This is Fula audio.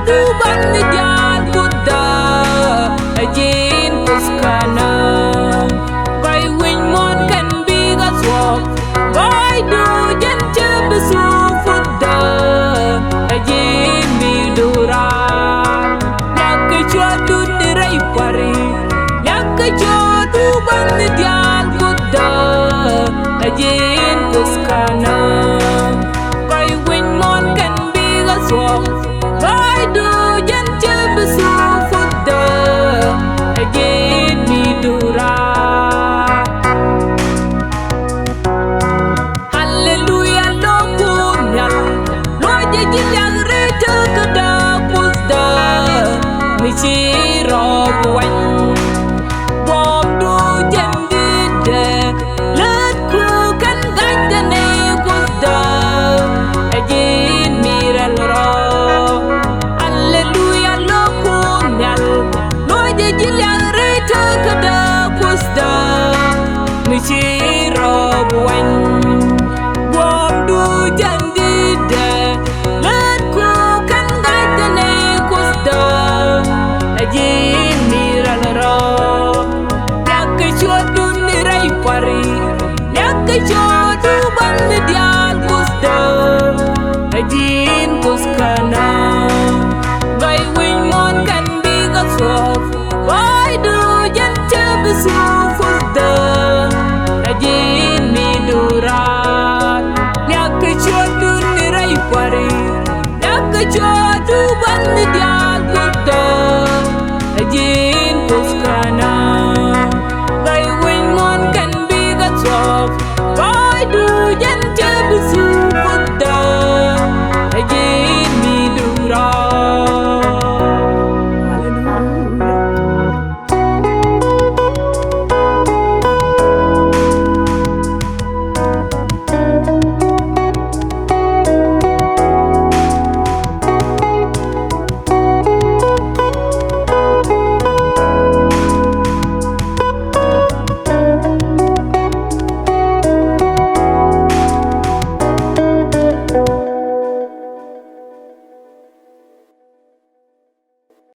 du ban nhial Buddha ejin puskana kai win mon kan biga swap kai du jen chebesu Buddha ejin midura yak chodu dirai pari yak chodu ban nhial Buddha ejin puskana kai win mon kan biga swap kai du jen chebesu Buddha ejin midura. Hallelujah lo kunyal lo ejin yang rete kada Buddha mi chiro buan bom du jen dide let ku kan gaitane Buddha ejin miral ro. Hallelujah lo kunyal lo ejin yang rete kada Buddha mi chiro buan bom du jen dide let ku kan gaitane Buddha ejin miral ro. Yak chodu nirai pari yak chodu ban nhial Buddha ejin puskana gai win mon kan biga swap gai du jen chebesu Buddha ejin midura yak chodu nirai pari yak chodu ban nhial